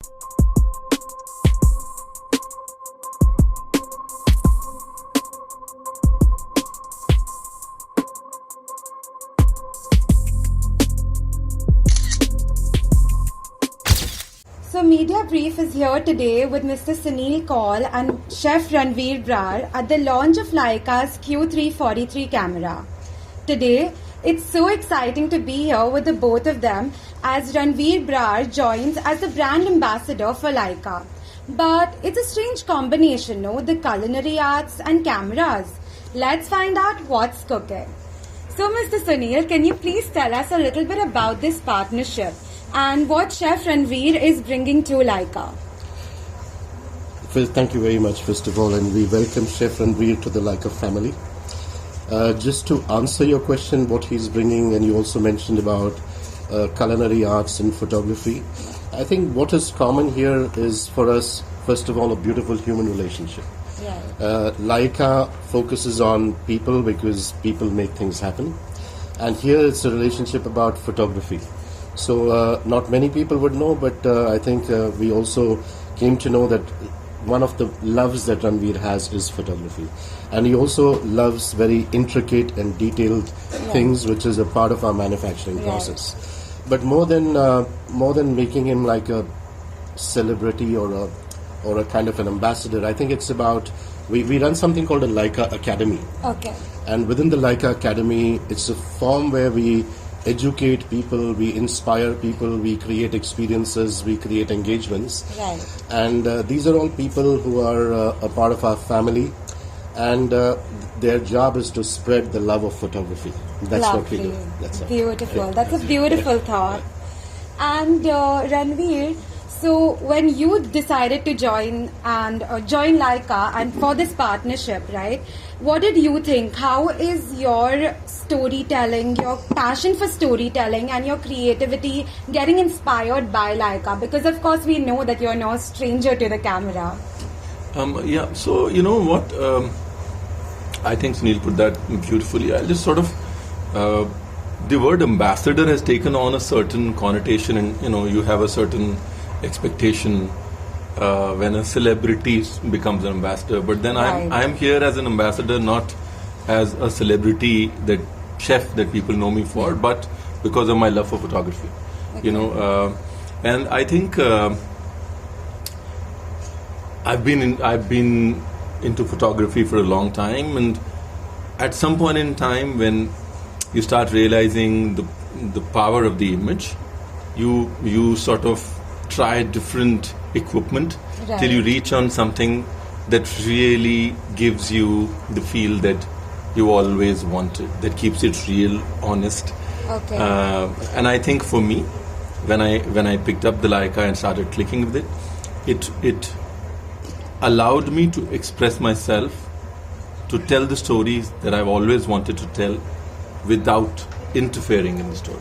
So Media Brief is here today with Mr. Sunil Kaul and Chef Ranveer Brar at the launch of Leica's Q343 camera. Today, it's so exciting to be here with the both of them as Ranveer Brar joins as the brand ambassador for Leica. But it's a strange combination, no? The culinary arts and cameras. Let's find out what's cooking. So Mr. Sunil, can you please tell us a little bit about this partnership and what Chef Ranveer is bringing to Leica? First, thank you very much, first of all, and we welcome Chef Ranveer to the Leica family. Just to answer your question, what he's bringing, and you also mentioned about culinary arts and photography, I think what is common here is for us, first of all, a beautiful human relationship. Yeah. Leica focuses on people because people make things happen, and here it's a relationship about photography. So not many people would know, but I think we also came to know that one of the loves that Ranveer has is photography. And he also loves very intricate and detailed things, which is a part of our manufacturing process. But more than making him like a celebrity or a kind of an ambassador, I think it's about, we run something called a Leica Academy. Okay. And within the Leica Academy, it's a form where we educate people, we inspire people, we create experiences, we create engagements. Right. And these are all people who are a part of our family, and their job is to spread the love of photography. That's Lovely. what we do. That's all. Beautiful. That's a beautiful thought. And Ranveer, so when you decided to join Leica and for this partnership, right? What did you think? How is your storytelling, your passion for storytelling and your creativity getting inspired by Leica? Because of course we know that you're no stranger to the camera. So you know what? I think Sunil put that beautifully. I'll just sort of the word ambassador has taken on a certain connotation, and you have a certain expectation when a celebrity becomes an ambassador. But then Right. I'm here as an ambassador, not as a celebrity chef that people know me for, but because of my love for photography. Okay. And I think I've been into photography for a long time, and at some point in time when you start realizing the power of the image, you sort of try different equipment till you reach on something that really gives you the feel that you always wanted, that keeps it real, honest. Okay. And I think for me, when I picked up the Leica and started clicking with it allowed me to express myself, to tell the stories that I've always wanted to tell without interfering in the story.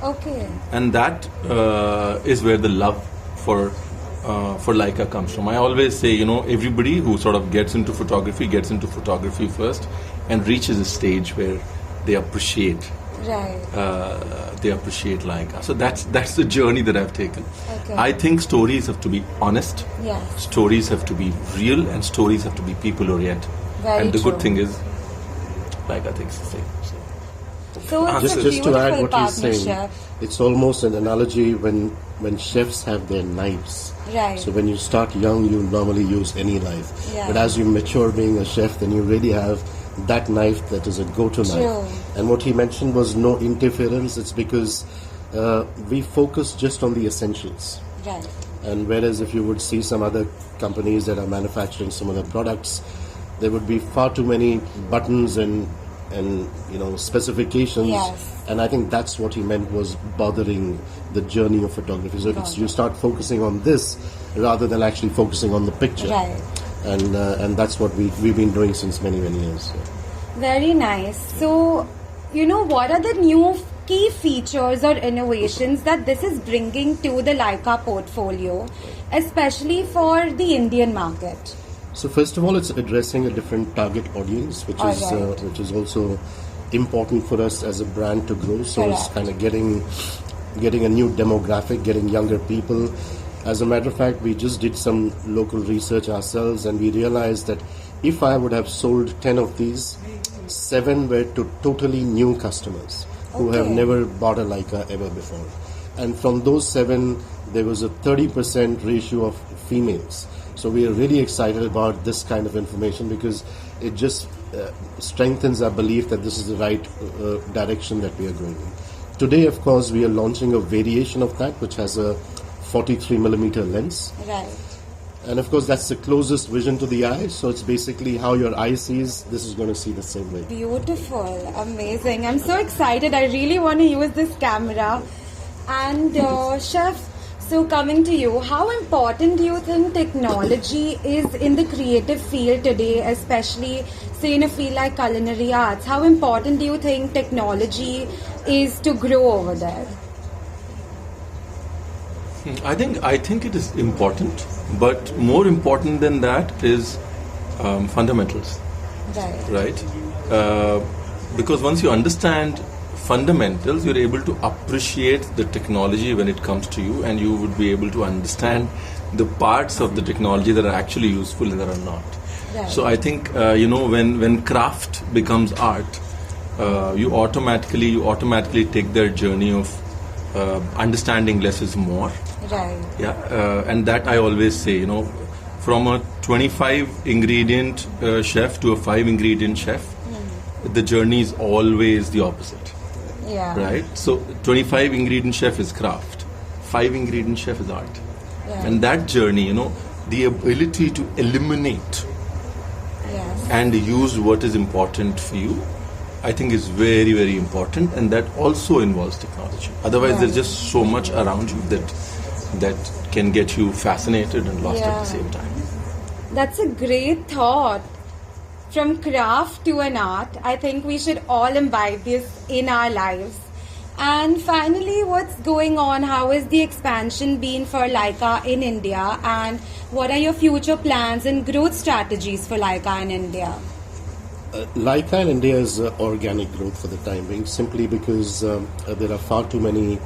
Okay. And that is where the love for Leica comes from. I always say, everybody who sort of gets into photography first and reaches a stage where they appreciate Leica. So that's the journey that I've taken. Okay. I think stories have to be honest. Yes. Stories have to be real, and stories have to be people oriented. Very and the true. good thing is, Leica thinks the same. So it's Just a to beautiful add what he's saying, partnership. it's almost an analogy when chefs have their knives. Right. So when you start young, you normally use any knife. Yeah. But as you mature being a chef, then you really have that knife that is a go-to True. knife. And what he mentioned was no interference. It's because we focus just on the essentials. Right. And whereas if you would see some other companies that are manufacturing some other products, there would be far too many buttons and specifications. Yes. And I think that's what he meant was bothering the journey of photography. So it's, you start focusing on this rather than actually focusing on the picture. Right. And that's what we've been doing since many years. So. Very nice. So, what are the new key features or innovations that this is bringing to the Leica portfolio, especially for the Indian market? So first of all, it's addressing a different target audience, which is also important for us as a brand to grow. So it's kind of getting a new demographic, getting younger people. As a matter of fact, we just did some local research ourselves, and we realized that if I would have sold 10 of these, 7 were to totally new customers who have Okay. never bought a Leica ever before. And from those 7, there was a 30% ratio of females. So we are really excited about this kind of information because it just strengthens our belief that this is the right direction that we are going in. Today, of course, we are launching a variation of that, which has a 43mm lens. Right. And of course, that's the closest vision to the eye. So it's basically how your eye sees. This is going to see the same way. Beautiful, amazing. I'm so excited. I really want to use this camera. And Chef, so coming to you, how important do you think technology is in the creative field today, especially say in a field like culinary arts? How important do you think technology is to grow over there? I think it is important, but more important than that is fundamentals, right? Because once you understand fundamentals, you're able to appreciate the technology when it comes to you, and you would be able to understand the parts of the technology that are actually useful and that are not. Right. So I think when craft becomes art, you automatically take their journey of understanding less is more. Right. Yeah, and that I always say, from a 25 ingredient chef to a 5 ingredient chef, the journey is always the opposite. Yeah. Right? So 25 ingredient chef is craft, 5 ingredient chef is art. Yeah. And that journey, the ability to eliminate Yes. and use what is important for you, I think is very, very important, and that also involves technology. Otherwise, there's just so much around you that can get you fascinated and lost at the same time. That's a great thought. From craft to an art, I think we should all imbibe this in our lives. And finally, what's going on? How is the expansion been for Leica in India? And what are your future plans and growth strategies for Leica in India? Leica in India is organic growth for the time being, simply because there are far too many,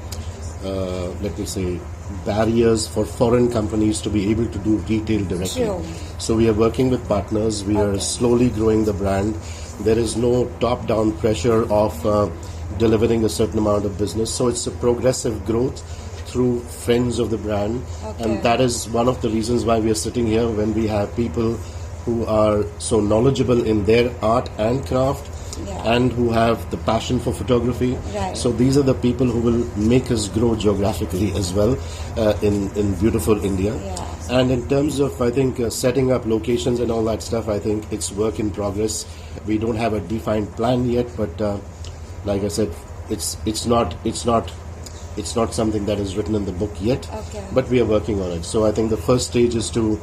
let me say, barriers for foreign companies to be able to do retail directly. Sure. So we are working with partners. We are slowly growing the brand. There is no top-down pressure of delivering a certain amount of business. So it's a progressive growth through friends of the brand. And that is one of the reasons why we are sitting here, when we have people who are so knowledgeable in their art and craft, and who have the passion for photography. Right. So these are the people who will make us grow geographically as well in beautiful India. Yes. And in terms of, I think, setting up locations and all that stuff, I think it's work in progress. We don't have a defined plan yet, but like I said, it's not something that is written in the book yet. Okay. But we are working on it. So I think the first stage is to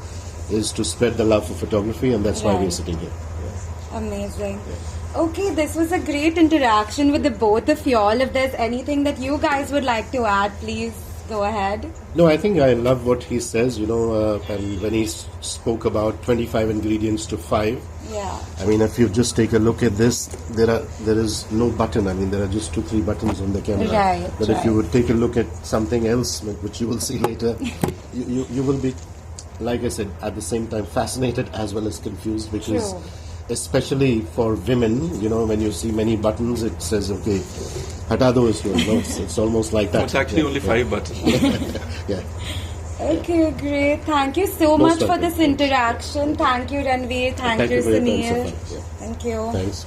spread the love for photography, and that's why we're Right. sitting here. Amazing. Okay, this was a great interaction with the both of y'all. If there's anything that you guys would like to add, please go ahead. No, I think I love what he says, and when he spoke about 25 ingredients to 5. Yeah. I mean, if you just take a look at this, there is no button. I mean, there are just 2-3 buttons on the camera. Right, But if you right. would take a look at something else, which you will see later, you will be, like I said, at the same time fascinated as well as confused, because True. especially for women, when you see many buttons, it says, okay, hata do isko. It's almost like that. It's actually only 5 buttons. Yeah. Okay, great. Thank you so Most much for welcome. this interaction. Thank you, Ranveer. Thank you, you for your time, Sunil. Safa. Yeah. Thank you. Thanks.